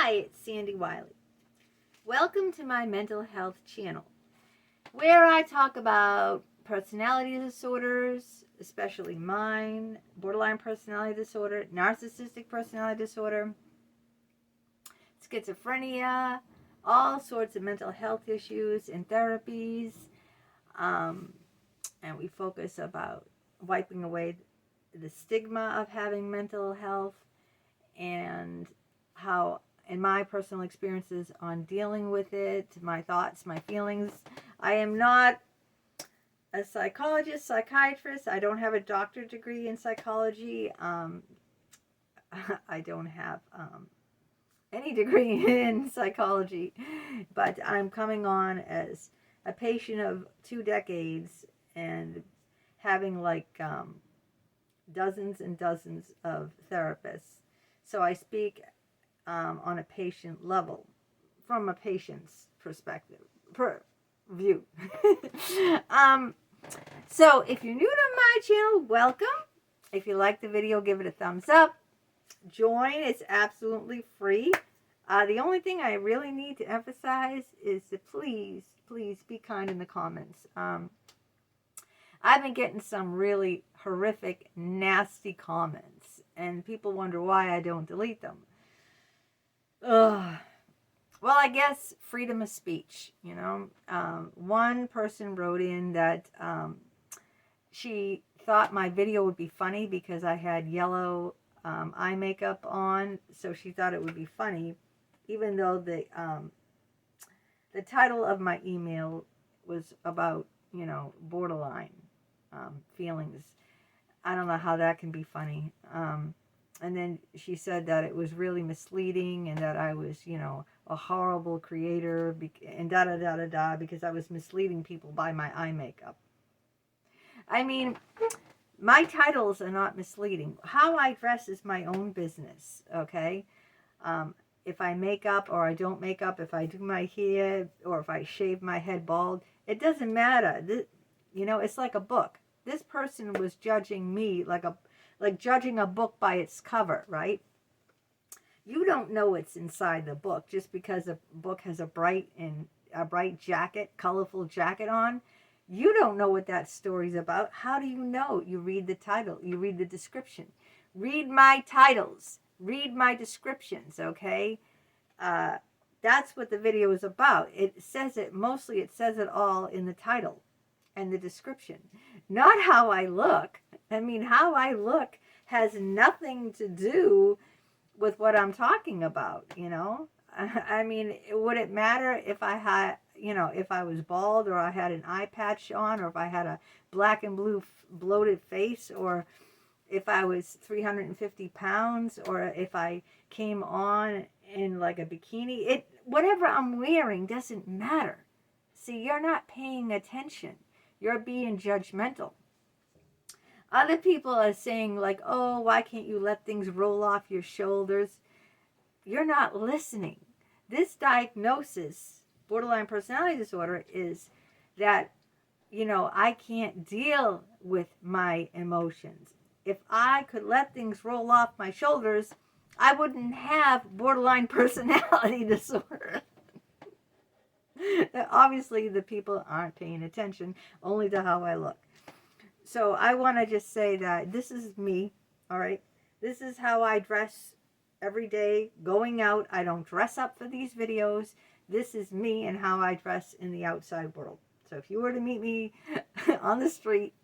Hi, it's Sandy Wyllie. Welcome to my mental health channel, where I talk about personality disorders, especially mine, borderline personality disorder, narcissistic personality disorder, schizophrenia, all sorts of mental health issues and therapies. And we focus about wiping away the stigma of having mental health and how, in my personal experiences on dealing with it, my thoughts, my feelings. I am not a psychologist, psychiatrist. I don't have a doctorate degree in psychology. I don't have any degree in psychology, but I'm coming on as a patient of 2 decades and having like dozens and dozens of therapists. So I speak on a patient level, from a patient's perspective, view. So if you're new to my channel, welcome. If you like the video, give it a thumbs up. Join, it's absolutely free. The only thing I really need to emphasize is to please be kind in the comments. I've been getting some really horrific, nasty comments, and people wonder why I don't delete them. Ugh. Well, I guess freedom of speech, you know. One person wrote in that she thought my video would be funny because I had yellow eye makeup on, so she thought it would be funny, even though the title of my email was about, you know, borderline feelings. I don't know how that can be funny. And then she said that it was really misleading and that I was, you know, a horrible creator and da-da-da-da-da because I was misleading people by my eye makeup. I mean, my titles are not misleading. How I dress is my own business, okay? If I make up or I don't make up, if I do my hair or if I shave my head bald, it doesn't matter. You know, it's like a book. This person was judging me like judging a book by its cover, right? You don't know what's inside the book just because a book has a bright jacket, colorful jacket on. You don't know what that story's about. How do you know? You read the title, you read the description. Read my titles, read my descriptions, okay? That's what the video is about. It says it all in the title and the description. Not how I look. I mean, how I look has nothing to do with what I'm talking about, you know? I mean, would it matter if I had, you know, if I was bald or I had an eye patch on or if I had a black and blue bloated face or if I was 350 pounds or if I came on in like a bikini? Whatever I'm wearing doesn't matter. See, you're not paying attention. You're being judgmental. Other people are saying like, oh, why can't you let things roll off your shoulders? You're not listening. This diagnosis, borderline personality disorder, is that, you know, I can't deal with my emotions. If I could let things roll off my shoulders, I wouldn't have borderline personality disorder. Obviously, the people aren't paying attention only to how I look. So I want to just say that this is me, all right? This is how I dress every day going out. I don't dress up for these videos. This is me and how I dress in the outside world. So if you were to meet me on the street,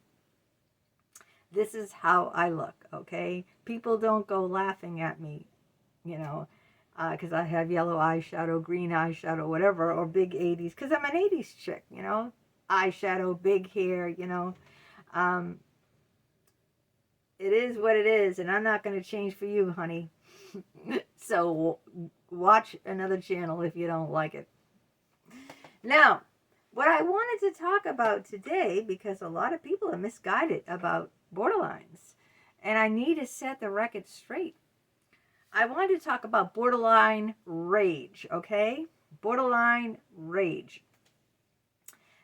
this is how I look, okay? People don't go laughing at me, you know, because I have yellow eyeshadow, green eyeshadow, whatever, or big 80s, because I'm an 80s chick, you know? Eyeshadow, big hair, you know? It is what it is, and I'm not going to change for you, honey. So watch another channel if you don't like it. Now, what I wanted to talk about today, because a lot of people are misguided about borderlines, and I need to set the record straight. I wanted to talk about borderline rage, okay? Borderline rage.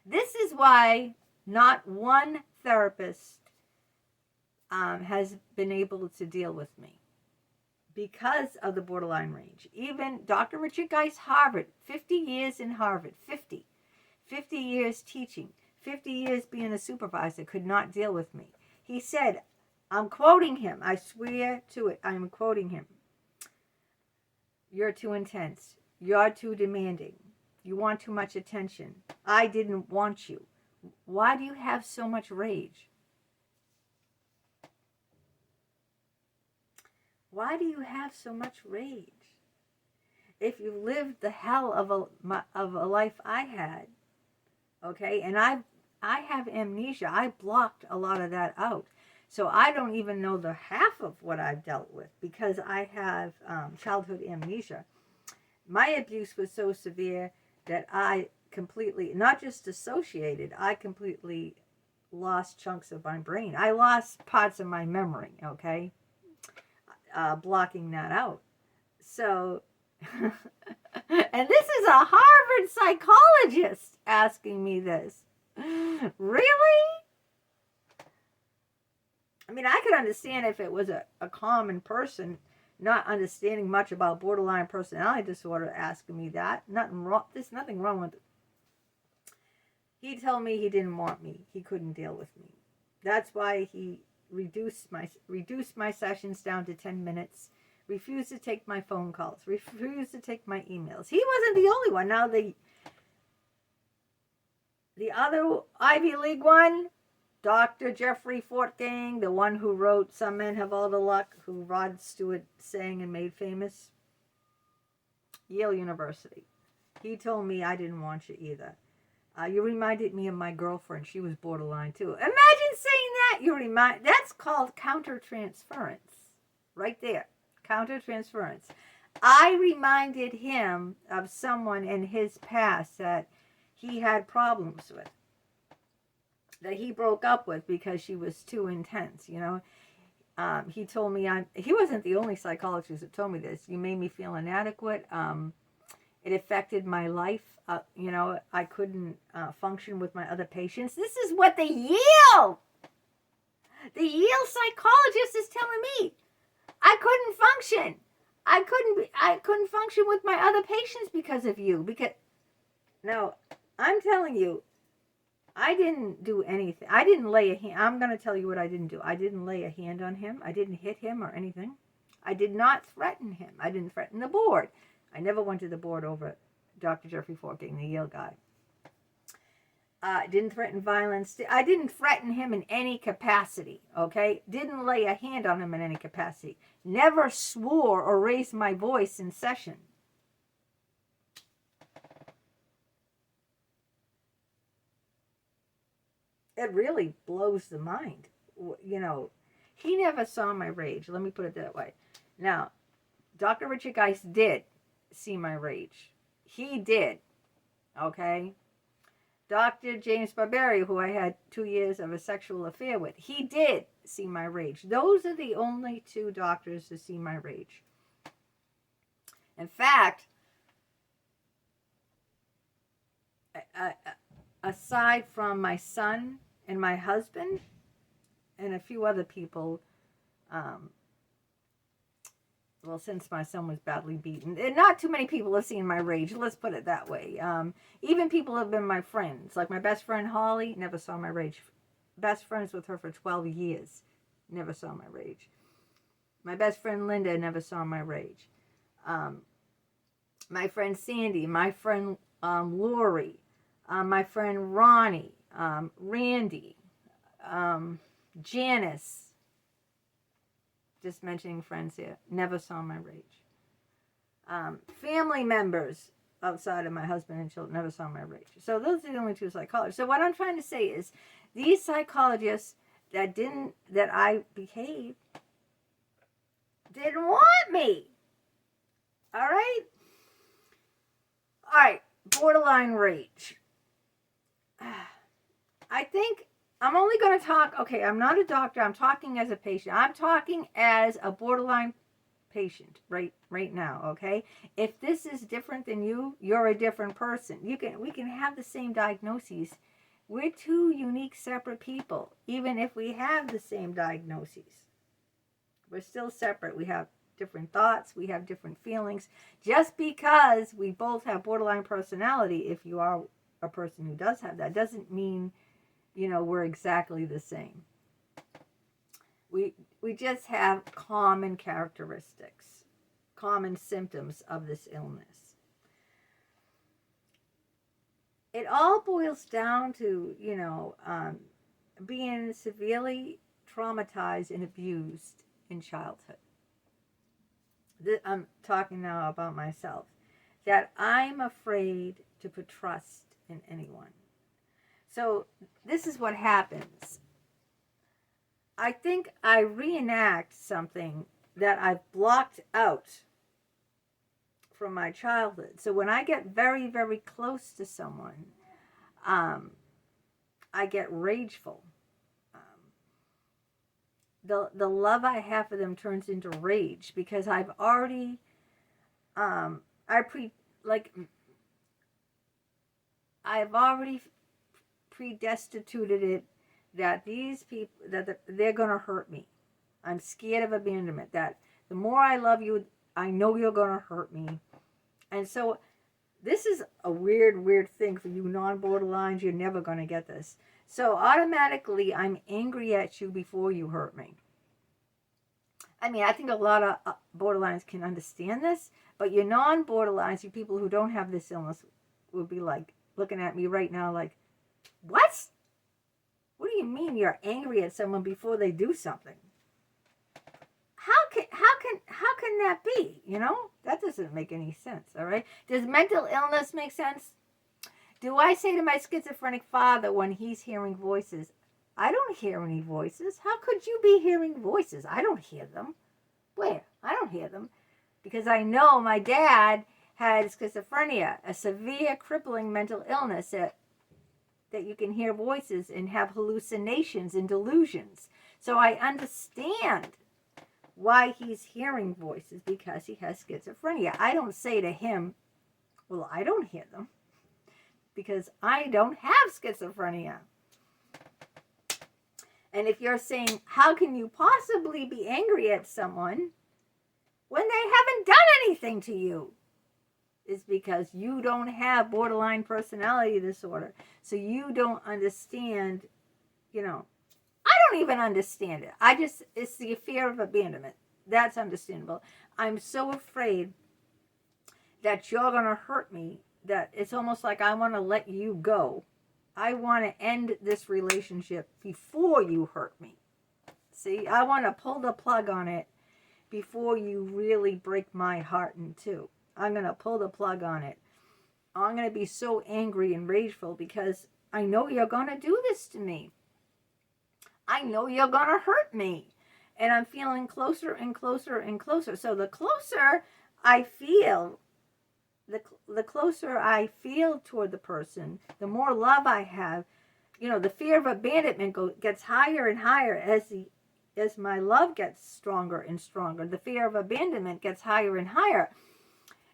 This is why not one therapist has been able to deal with me. because of the borderline range. Even Dr. Richard Geist, Harvard, 50 years in Harvard, 50 years teaching, 50 years being a supervisor, could not deal with me. He said, I'm quoting him, I swear to it, I'm quoting him. You're too intense. You're too demanding. You want too much attention. I didn't want you. Why do you have so much rage? Why do you have so much rage? If you lived the hell of a life I had, okay, and I have amnesia. I blocked a lot of that out. So I don't even know the half of what I've dealt with because I have childhood amnesia. My abuse was so severe that I completely, not just dissociated, I completely lost chunks of my brain. I lost parts of my memory, okay? Blocking that out. So, and this is a Harvard psychologist asking me this. Really? I mean, I could understand if it was a common person not understanding much about borderline personality disorder asking me that. Nothing wrong. There's nothing wrong with it. He told me he didn't want me. He couldn't deal with me. That's why he reduced my sessions down to 10 minutes. Refused to take my phone calls. Refused to take my emails. He wasn't the only one. Now the other Ivy League one, Dr. Jeffrey Fortgang, the one who wrote Some Men Have All the Luck, who Rod Stewart sang and made famous, Yale University. He told me I didn't want you either. You reminded me of my girlfriend. She was borderline too. Imagine saying that. That's called countertransference. Right there. Countertransference. I reminded him of someone in his past that he had problems with, that he broke up with because she was too intense, you know. He told me he wasn't the only psychologist that told me this. You made me feel inadequate. It affected my life. You know, I couldn't function with my other patients. This is what the Yale psychologist is telling me. I couldn't function. I couldn't function with my other patients because of you. Now, I'm telling you, I didn't do anything. I didn't lay a hand. I'm going to tell you what I didn't do. I didn't lay a hand on him. I didn't hit him or anything. I did not threaten him. I didn't threaten the board. I never went to the board over Dr. Jeffrey Fortgang, the Yale guy. Didn't threaten violence. I didn't threaten him in any capacity, okay? Didn't lay a hand on him in any capacity. Never swore or raised my voice in session. It really blows the mind. You know, he never saw my rage. Let me put it that way. Now, Dr. Richard Geist did see my rage. He did, okay? Dr. James Barberi, who I had 2 years of a sexual affair with, he did see my rage. Those are the only two doctors to see my rage. In fact, aside from my son and my husband and a few other people, well, since my son was badly beaten, and not too many people have seen my rage, let's put it that way. Even people have been my friends, like my best friend Holly, never saw my rage. Best friends with her for 12 years, never saw my rage. My best friend Linda never saw my rage. My friend Sandy, my friend Lori, my friend Ronnie, Randy, Janice, just mentioning friends here, never saw my rage. Family members outside of my husband and children never saw my rage. So those are the only two psychologists. So what I'm trying to say is these psychologists that I behaved didn't want me. All right, borderline rage. I think I'm only going to talk, okay, I'm not a doctor, I'm talking as a patient. I'm talking as a borderline patient right now, okay? If this is different than you, you're a different person. We can have the same diagnoses. We're two unique, separate people, even if we have the same diagnoses. We're still separate. We have different thoughts. We have different feelings. Just because we both have borderline personality, if you are a person who does have that, doesn't mean, we're exactly the same. We just have common characteristics, common symptoms of this illness. It all boils down to, being severely traumatized and abused in childhood. I'm talking now about myself. That I'm afraid to put trust in anyone. So this is what happens. I think I reenact something that I've blocked out from my childhood. So when I get very, very close to someone, I get rageful. The love I have for them turns into rage because I've already, I've already predestinated it that these people, that they're going to hurt me. I'm scared of abandonment. That the more I love you, I know you're going to hurt me. And so this is a weird thing for you non-borderlines. You're never going to get this. So automatically, I'm angry at you before you hurt me. I mean, I think a lot of borderlines can understand this, but your non-borderlines, you people who don't have this illness, would be like looking at me right now like, what? What do you mean you're angry at someone before they do something? How can that be? That doesn't make any sense. All right. Does mental illness make sense? Do I say to my schizophrenic father when he's hearing voices, I don't hear any voices. How could you be hearing voices? I don't hear them. Where? I don't hear them. Because I know my dad had schizophrenia, a severe crippling mental illness that you can hear voices and have hallucinations and delusions. So I understand why he's hearing voices, because he has schizophrenia. I don't say to him, well, I don't hear them, because I don't have schizophrenia. And if you're saying, how can you possibly be angry at someone when they haven't done anything to you? Is because you don't have borderline personality disorder. So you don't understand, I don't even understand it. It's the fear of abandonment. That's understandable. I'm so afraid that you're going to hurt me that it's almost like I want to let you go. I want to end this relationship before you hurt me. See, I want to pull the plug on it before you really break my heart in two. I'm going to pull the plug on it. I'm going to be so angry and rageful because I know you're going to do this to me. I know you're going to hurt me. And I'm feeling closer and closer and closer. So the closer I feel, the closer I feel toward the person, the more love I have. The fear of abandonment gets higher and higher as my love gets stronger and stronger. The fear of abandonment gets higher and higher.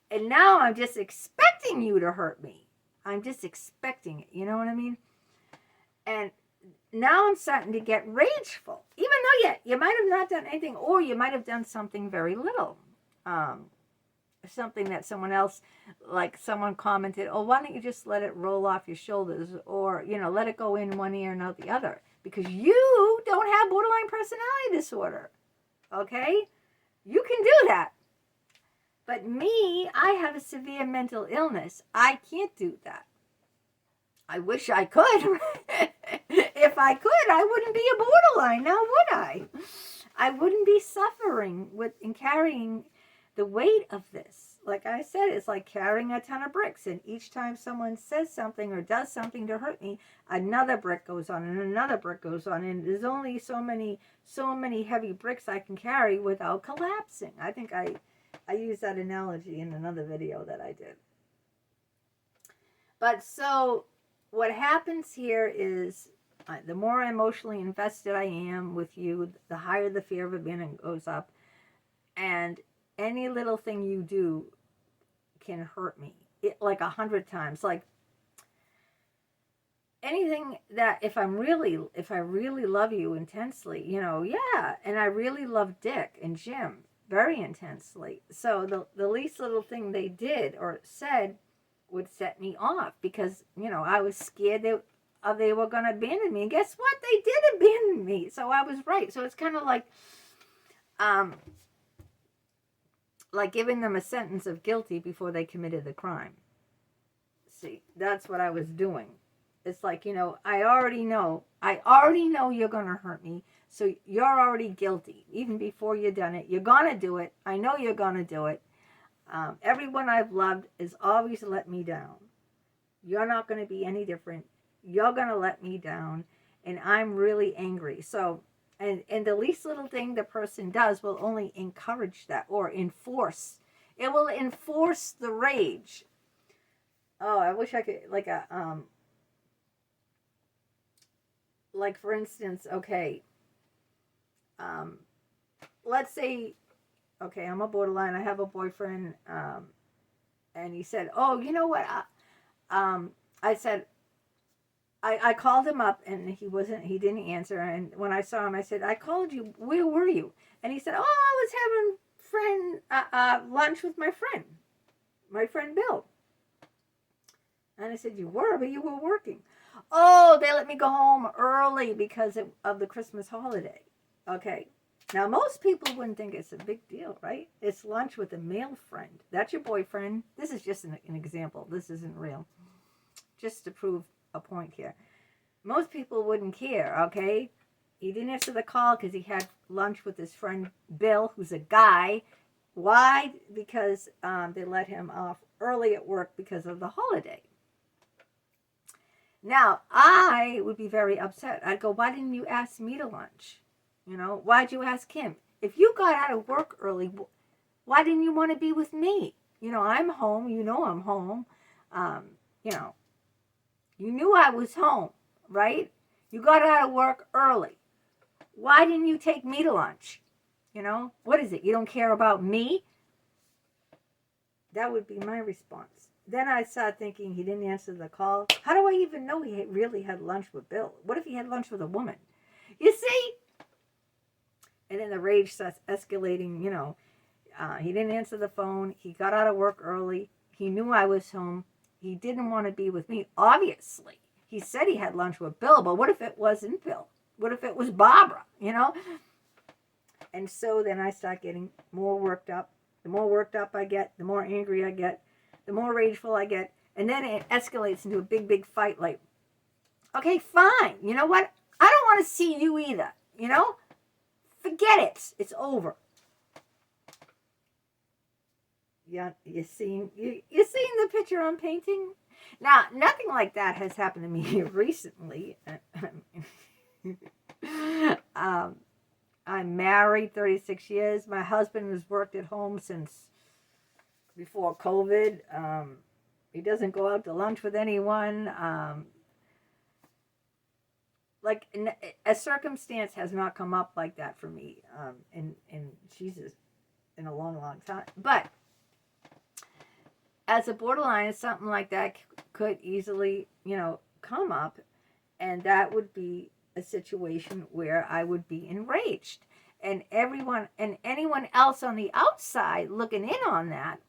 And now I'm just expecting you to hurt me. I'm just expecting it. You know what I mean? And now I'm starting to get rageful. Even though you might have not done anything, or you might have done something very little. Something that someone else, like someone commented, oh, why don't you just let it roll off your shoulders? Or, let it go in one ear and out the other. Because you don't have borderline personality disorder. Okay? You can do that. But me, I have a severe mental illness. I can't do that. I wish I could. If I could, I wouldn't be a borderline now, would I? I wouldn't be suffering and carrying the weight of this. Like I said, it's like carrying a ton of bricks. And each time someone says something or does something to hurt me, another brick goes on and another brick goes on. And there's only so many heavy bricks I can carry without collapsing. I think I used that analogy in another video that I did. But so what happens here is the more emotionally invested I am with you, the higher the fear of abandonment goes up. And any little thing you do can hurt me. Like 100 times. Like anything that if I really love you intensely, and I really love Dick and Jim, very intensely. So the least little thing they did or said would set me off because, I was scared they were going to abandon me. And guess what? They did abandon me. So I was right. So it's kind of like giving them a sentence of guilty before they committed the crime. See, that's what I was doing. It's like, I already know you're going to hurt me. So you're already guilty. Even before you've done it, you're going to do it. I know you're going to do it. Everyone I've loved has always let me down. You're not going to be any different. You're going to let me down. And I'm really angry. So, and the least little thing the person does will only encourage that or enforce. It will enforce the rage. Oh, I wish I could, like for instance, okay, let's say, okay, I'm a borderline. I have a boyfriend, and he said, "Oh, you know what?" I said, I called him up, and he didn't answer. And when I saw him, I said, "I called you. Where were you?" And he said, "Oh, I was having lunch with my friend Bill." And I said, "You were, but you were working." "Oh, they let me go home early because of the Christmas holiday." Okay. Now, most people wouldn't think it's a big deal, right? It's lunch with a male friend. That's your boyfriend. This is just an example. This isn't real. Just to prove a point here. Most people wouldn't care, okay? He didn't answer the call because he had lunch with his friend Bill, who's a guy. Why? Because they let him off early at work because of the holiday. Now, I would be very upset. I'd go, "Why didn't you ask me to lunch? Why'd you ask him? If you got out of work early, why didn't you want to be with me? I'm home. I'm home. You knew I was home, right? You got out of work early. Why didn't you take me to lunch? What is it? You don't care about me?" That would be my response. Then I started thinking he didn't answer the call. How do I even know he really had lunch with Bill? What if he had lunch with a woman? You see? And then the rage starts escalating, he didn't answer the phone. He got out of work early. He knew I was home. He didn't want to be with me, obviously. He said he had lunch with Bill, but what if it wasn't Bill? What if it was Barbara, And so then I start getting more worked up. The more worked up I get, the more angry I get, the more rageful I get. And then it escalates into a big, big fight like, okay, fine. You know what? I don't want to see you either, Forget it. It's over. Yeah, you seeing the picture I'm painting? Now, nothing like that has happened to me recently. I'm married 36 years. My husband has worked at home since before COVID. He doesn't go out to lunch with anyone. A circumstance has not come up like that for me in Jesus in a long, long time. But as a borderline, something like that could easily, come up, and that would be a situation where I would be enraged, and anyone else on the outside looking in on that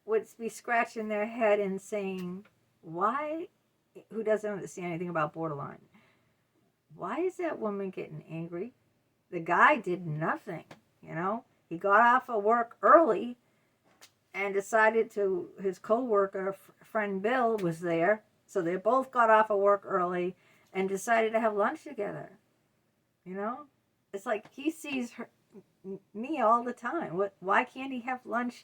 would be scratching their head and saying, "Why?" Who doesn't understand anything about borderline? Why is that woman getting angry? The guy did nothing, He got off of work early and decided his co-worker, friend Bill, was there. So they both got off of work early and decided to have lunch together. It's like he sees me all the time. Why can't he have lunch?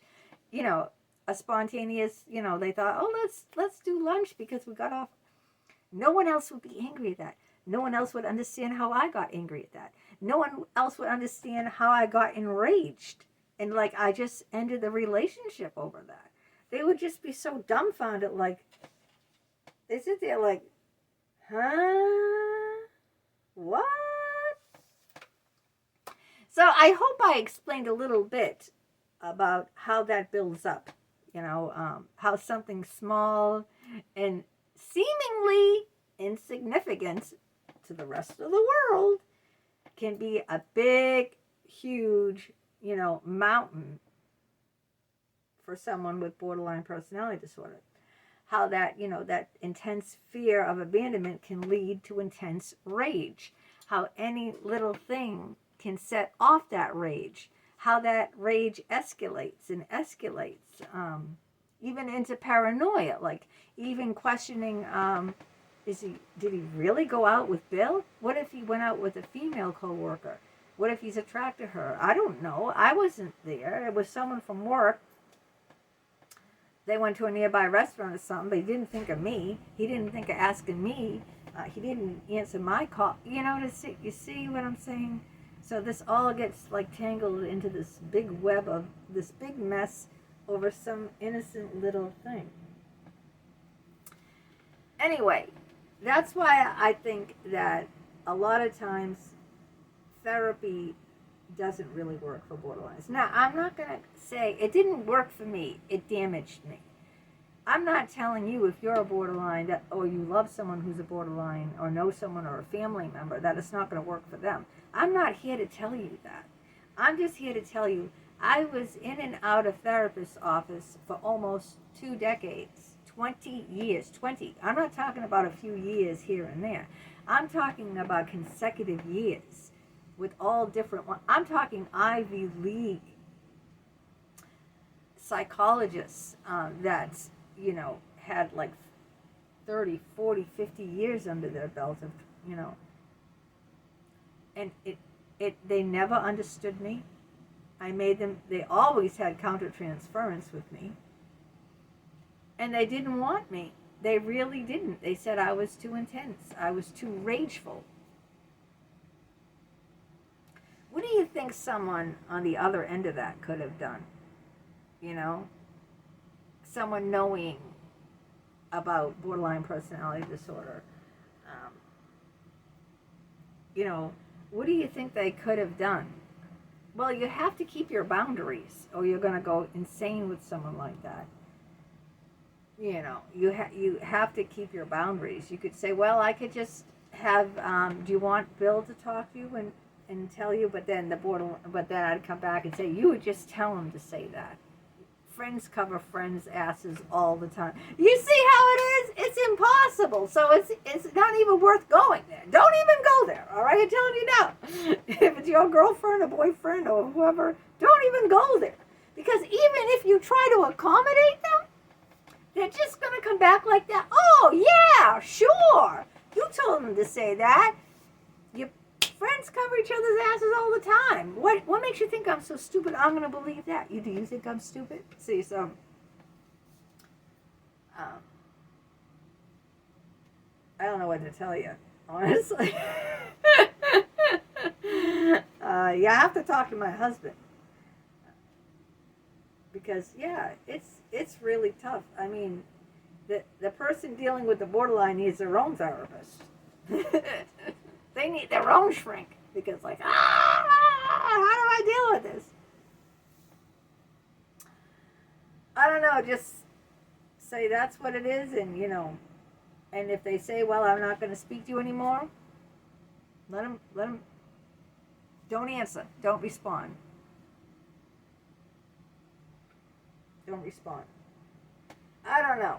A spontaneous, they thought, "Oh, let's do lunch because we got off." No one else would be angry at that. No one else would understand how I got angry at that. No one else would understand how I got enraged. And I just ended the relationship over that. They would just be so dumbfounded, they sit there huh? What? So I hope I explained a little bit about how that builds up. How something small and seemingly insignificant to the rest of the world can be a big, huge mountain for someone with borderline personality disorder. How that, that intense fear of abandonment can lead to intense rage. How any little thing can set off that rage. How that rage escalates and escalates, even into paranoia. Like even questioning, did he really go out with Bill? What if he went out with a female coworker? What if he's attracted to her? I don't know. I wasn't there. It was someone from work. They went to a nearby restaurant or something, but he didn't think of me. He didn't think of asking me. He didn't answer my call. You see what I'm saying? So this all gets like tangled into this big web of this big mess over some innocent little thing. Anyway, that's why I think that a lot of times therapy doesn't really work for borderlines. Now, I'm not going to say it didn't work for me. It damaged me. I'm not telling you if you're a borderline or you love someone who's a borderline or know someone or a family member that it's not going to work for them. I'm not here to tell you that. I'm just here to tell you I was in and out of therapist's office for almost 2 decades, 20 years, 20. I'm not talking about a few years here and there. I'm talking about consecutive years with all different ones. I'm talking Ivy League psychologists that, had like 30, 40, 50 years under their belt of, and they never understood me. They always had counter-transference with me. And they didn't want me. They really didn't. They said I was too intense. I was too rageful. What do you think someone on the other end of that could have done? Someone knowing about borderline personality disorder. What do you think they could have done? Well, you have to keep your boundaries or you're going to go insane with someone like that. You have to keep your boundaries. You could say, well, I could just have, do you want Bill to talk to you and tell you? But then I'd come back and say, you would just tell him to say that. Friends cover friends' asses all the time. You see how it is? It's impossible. So it's not even worth going there. Don't even go there. All right, I'm telling you now. If it's your girlfriend or boyfriend or whoever, don't even go there. Because even if you try to accommodate them, they're just going to come back like that. Oh, yeah, sure. You told them to say that. Your friends cover each other's asses all the time. What makes you think I'm so stupid I'm going to believe that? Do you think I'm stupid? See, so... I don't know what to tell you, honestly. You have to talk to my husband. Because, yeah, it's really tough. I mean, the person dealing with the borderline needs their own therapist. They need their own shrink. Because, how do I deal with this? I don't know, just say that's what it is and, and if they say, well, I'm not going to speak to you anymore, let them, don't answer, don't respond. Don't respond. I don't know.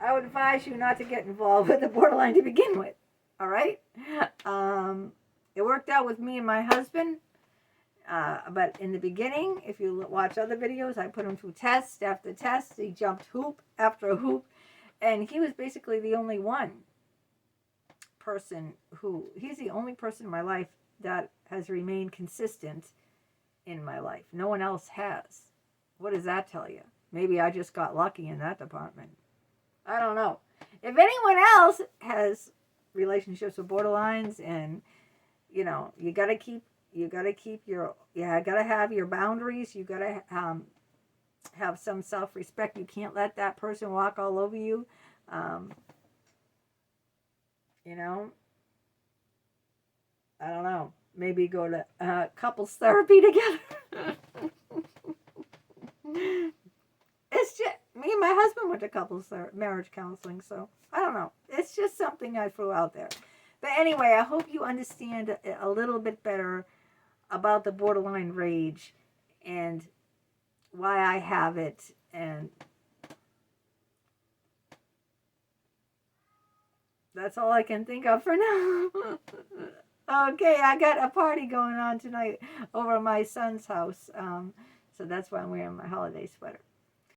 I would advise you not to get involved with the borderline to begin with. All right? It worked out with me and my husband. But in the beginning, if you watch other videos, I put him through test after test. He jumped hoop after hoop. And he was basically the only he's the only person in my life that has remained consistent in my life. No one else has. What does that tell you? Maybe I just got lucky in that department. I don't know. If anyone else has relationships with borderlines and, you gotta have your boundaries. You gotta have some self-respect. You can't let that person walk all over you. I don't know. Maybe go to couples therapy together. It's just, me and my husband went to couples marriage counseling, so I don't know. It's just something I threw out there. But anyway, I hope you understand a little bit better about the borderline rage and why I have it, and that's all I can think of for now. Okay, I got a party going on tonight over at my son's house, so that's why I'm wearing my holiday sweater.